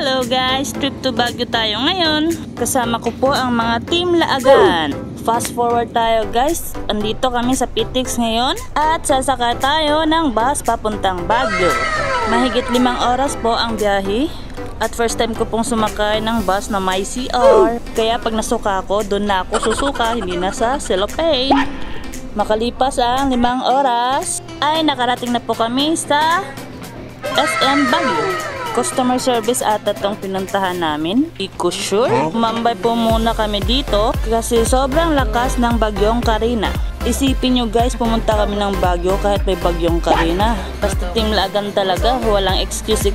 Hello guys! Trip to Baguio tayo ngayon. Kasama ko po ang mga Team Laagan. Fast forward tayo guys. Andito kami sa PTX ngayon at sasakay tayo ng bus papuntang Baguio. Mahigit 5 oras po ang biyahe. At first time ko pong sumakay ng bus na may CR. Kaya pag nasuka ako, doon na ako susuka, hindi na sa cellophane. Makalipas ang 5 oras, ay nakarating na po kami sa SM Baguio. Customer service ata tong pinuntahan namin. Di ko sure. Mambay po muna kami dito kasi sobrang lakas ng bagyong Karina. Isipin nyo guys, pumunta kami ng Baguio kahit may bagyong Karina. Basta Team Laagan talaga, walang excuse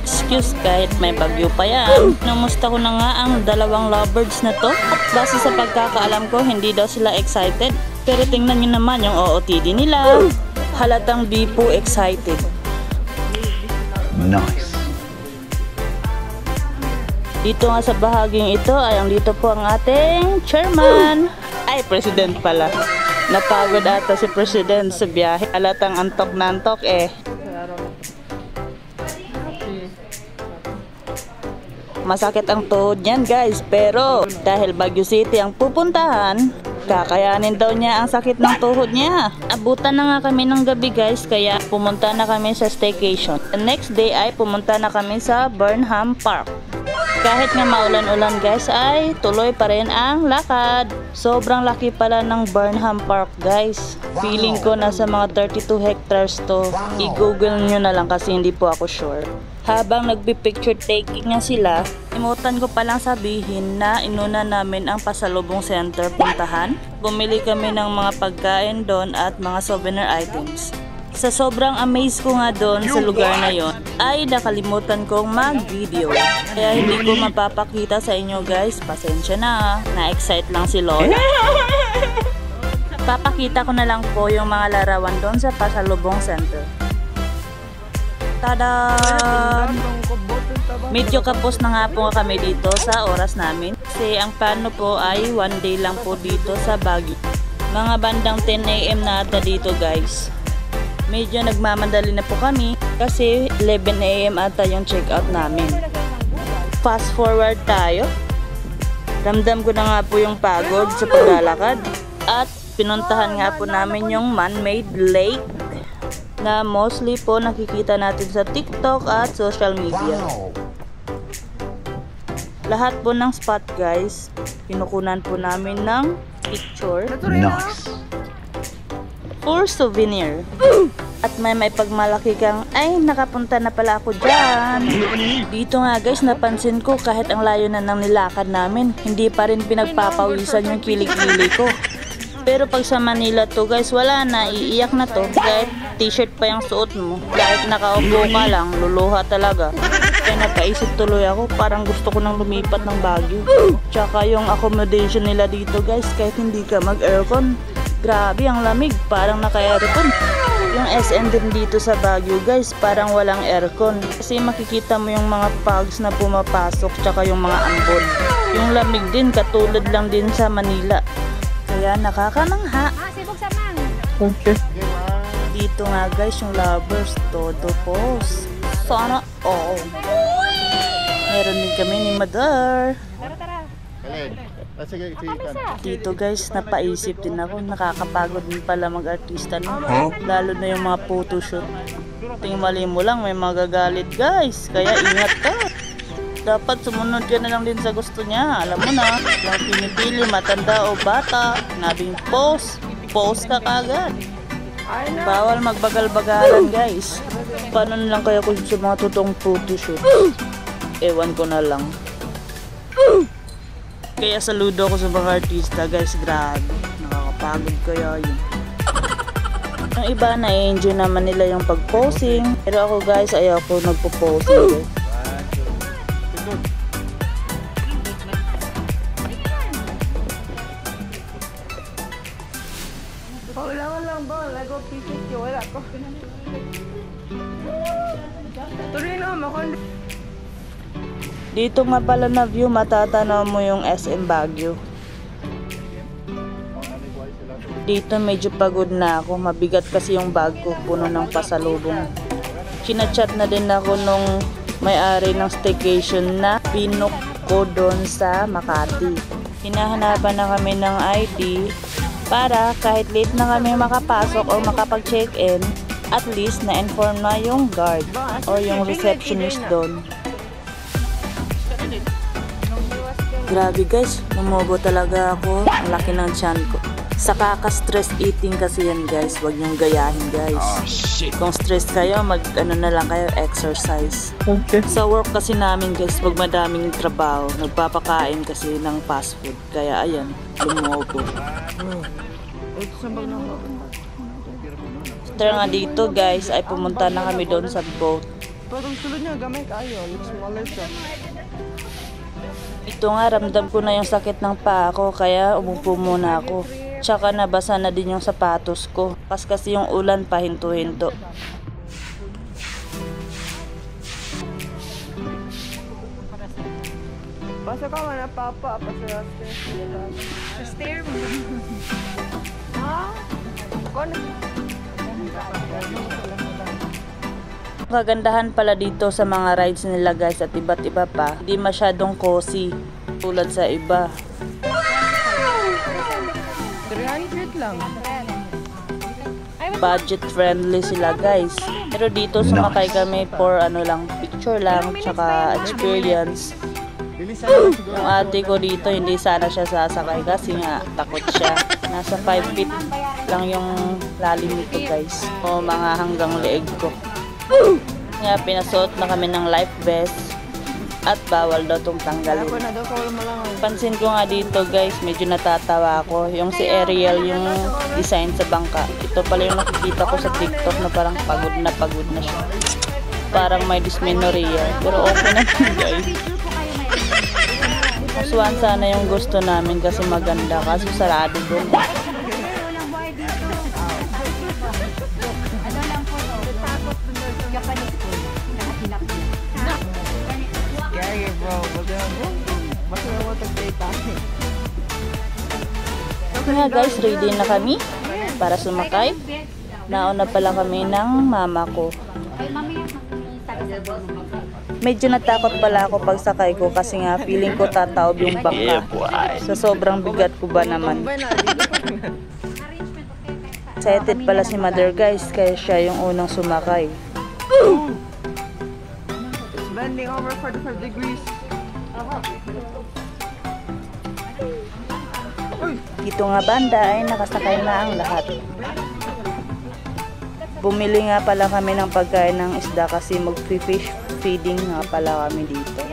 kahit may bagyo pa yan. Namusta ko na nga ang 2 lovebirds na to. At base sa pagkakaalam ko, hindi daw sila excited. Pero tingnan nyo naman yung OOTD nila. Halatang di po excited. Nice. Dito nga sa bahaging ito ay dito po ang ating chairman. Ay, president pala. Napagod ata si president sa biyahe. Halatang antok na antok eh. Masakit ang tuhod niyan guys. Pero dahil Baguio City ang pupuntahan, kakayanin daw niya ang sakit ng tuhod niya. Abutan na nga kami ng gabi guys, kaya pumunta na kami sa staycation. The next day ay pumunta na kami sa Burnham Park. Kahit nga maulan-ulan guys ay tuloy pa rin ang lakad. Sobrang laki pala ng Burnham Park guys. Feeling ko nasa mga 32 hectares to. I-google nyo na lang kasi hindi po ako sure. Habang nagpi-picture taking nga sila, imutan ko palang sabihin na inuna namin ang pasalubong center puntahan. Bumili kami ng mga pagkain doon at mga souvenir items. Sa sobrang amaze ko nga doon sa lugar na yon, ay nakalimutan kong mag-video. Kaya hindi ko mapapakita sa inyo guys, pasensya na. Na-excite lang si Lola. Papakita ko na lang po yung mga larawan doon sa pasalubong center. Tada! Medyo kapos na nga po kami dito sa oras namin. Kasi ang plano po ay 1 day lang po dito sa Baguio. Mga bandang 10 AM na ata dito guys. Medyo nagmamadali na po kami kasi 11 AM ata yung check out namin. Fast forward tayo. Ramdam ko na nga po yung pagod sa paglalakad. At pinuntahan nga po namin yung man-made lake na mostly po nakikita natin sa TikTok at social media. Lahat po ng spot guys, kinukunan po namin ng picture. Nice. For souvenir. At may pagmalaki kang, ay nakapunta na pala ako dyan. Dito nga guys, napansin ko kahit ang layo na ng nilakad namin, hindi pa rin pinagpapawisan yung kilig-kilig ko. Pero pag sa Manila to guys, wala na, iiyak na to. Kahit t-shirt pa yung suot mo, kahit nakaupo ka lang, luluha talaga. Kaya napaisip tuloy ako, parang gusto ko nang lumipat ng Baguio. Tsaka yung accommodation nila dito guys, kahit hindi ka mag-aircon, grabe ang lamig, parang naka-aircon. Yung SM din dito sa Baguio guys, parang walang aircon. Kasi makikita mo yung mga pugs na pumapasok, tsaka yung mga ambon. Yung lamig din, katulad lang din sa Manila. Kaya nakakanangha. Okay. Dito nga guys, yung lovers, todo pose. Sana all. Meron din kami ni Mother. Dito guys, napaisip din ako, nakakapagod din pala mag-artista no? Lalo na yung mga photoshoot. Tingmali mo lang, may magagalit guys, kaya ingat ka. Dapat sumunod ka na lang din sa gusto niya. Alam mo na, yung pinipili, matanda o bata, nabing post ka kagad. Bawal magbagal-bagalan guys. Paano na lang kaya kung sa mga totoong photoshoot? Ewan ko na lang. Kaya saludo ako sa mga artista guys, grabe. Nakakapagod kaya yun. Yung iba na-enjoy naman nila yung pag-posing. Pero ako guys, ayaw ko nagpo-posing guys. Wala lang ba? Lago pisit ko. Wala ko. Tuloy na, makondi. Dito nga pala na view, matatanaw mo yung SM Baguio. Dito medyo pagod na ako, mabigat kasi yung bag ko, puno ng pasalubong. Chinachat na din ako nung may-ari ng staycation na pinook ko doon sa Makati. Hinahanapan na kami ng ID para kahit late na kami makapasok o makapag-check-in, at least na-inform na yung guard or yung receptionist doon. Grabe guys, lumobo talaga ako. Ang laki ng tiyan ko. Sa kaka-stress eating kasi yan guys, huwag niyong gayahin guys. Kung stress kayo, na lang kayo, exercise. Okay. Sa work kasi namin guys, pag madaming trabaho, nagpapakain kasi ng fast food. Kaya ayan, lumobo. After nga dito guys, ay pumunta na kami doon sa boat. Pag sulod niya, gamay kayo. Smaller siya. Ito nga, ramdam ko na yung sakit ng paa ko, kaya umupo muna ako. Tsaka nabasa na din yung sapatos ko. Kasi yung ulan pahinto-hinto. Basta ka man na papa, pasaya sa stair mo. Ha? Kagandahan pala dito sa mga rides nila guys at iba't iba pa, hindi masyadong cozy tulad sa iba. 300 lang. Budget friendly sila guys. Pero dito sumakay kami for picture lang, tsaka experience. Yung ate ko dito, hindi sana siya sasakay kasi nga takot siya. Nasa 5 feet lang yung lalim nito guys. O mga hanggang leeg ko. Nga pinasuot na kami ng life vest at bawal daw itong tanggalin. Pansin ko nga dito guys, medyo natatawa ako. Yung si Ariel, yung design sa bangka. Ito pala yung nakikita ko sa TikTok na parang pagod na siya. Parang may dysmenorrhea. Pero okay na guys. Kasuan sana yung gusto namin kasi maganda. Kaso sarado doon. Nga guys, ready na kami para sumakay. Nauna pala kami ng mama ko. Medyo natakot pala ako pag sakay ko kasi nga feeling ko tataob yung bangka. Sa sobrang bigat ko ba naman. Excited pala si mother guys, kaya siya yung unang sumakay. It's bending over 45 degrees. Dito nga banda ay nakasakay na ang lahat. Bumili nga pala kami ng pagkain ng isda kasi mag-fish feeding nga pala kami dito.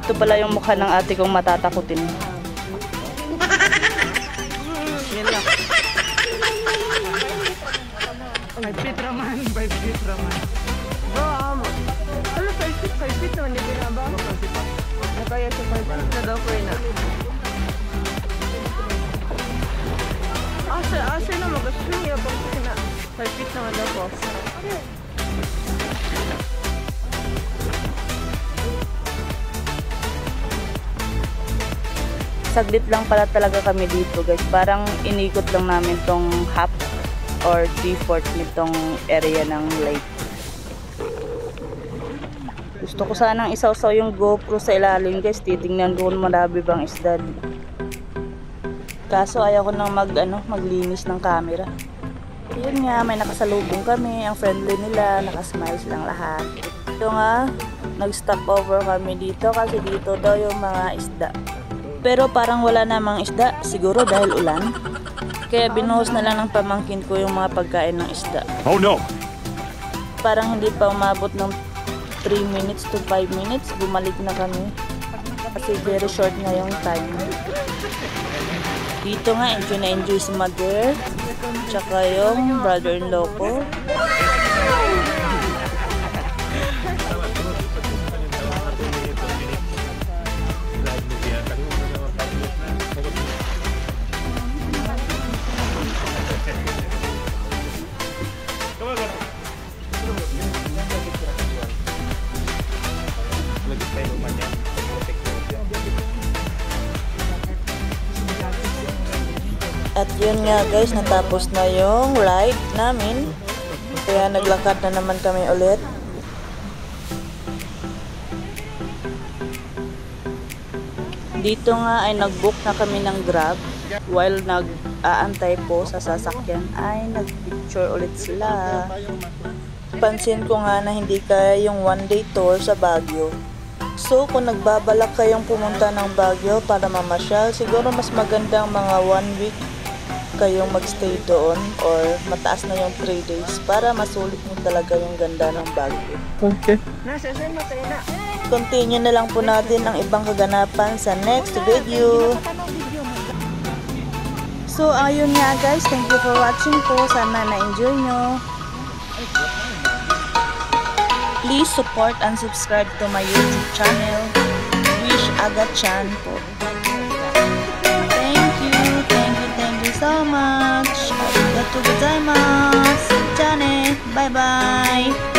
Ito pala yung mukha ng ate kong matatakutin. Yan lang. 5 feet raman, 5 feet raman. Bro, ano 5 feet naman yung binaba? Nakaya sa 5 feet na daw po na. Asa na mag-swing yung bang na 5 feet naman daw po. Saglit lang pala talaga kami dito guys. Parang inikot lang namin tong half or 3/4 nitong area ng lake. Gusto ko sanang isawsaw yung GoPro sa ilalim guys. Titingnan ko kung marami bang isda. Kaso ayaw ko nang maglinis ng camera. Yun nga, may nakasalubong kami. Ang friendly nila, nakasmile silang lahat. Ito nga, nag-stop over kami dito kasi dito daw yung mga isda. Pero parang wala namang isda, siguro dahil ulan. Kaya binuhos na lang ng pamangkin ko yung mga pagkain ng isda. Oh no! Parang hindi pa umabot ng 3 minutes to 5 minutes, bumalik na kami. Kasi very short na yung time. Dito nga, enjoy na enjoy si mother. Tsaka yung brother-in-law ko. At yun nga guys, natapos na yung ride namin. Kaya naglakad na naman kami ulit. Dito nga ay nag-book na kami ng Grab. While nag-aantay po sa sasakyan ay nag-picture ulit sila. Pansin ko nga na hindi kaya yung one-day tour sa Baguio. So kung nagbabalak kayong pumunta ng Baguio para mamasyal, siguro mas magandang mga 1 week kayong magstay doon or mataas na yung 3 days para masulit nyo talaga yung ganda ng Baguio. Okay. Continue na lang po natin ang ibang kaganapan sa next video. So ayun nga guys, thank you for watching po. Sana na-enjoy nyo. Please support and subscribe to my YouTube channel, Wish Aga-chan po. Thank you so much. Arigatou gozaimasu. Bye bye.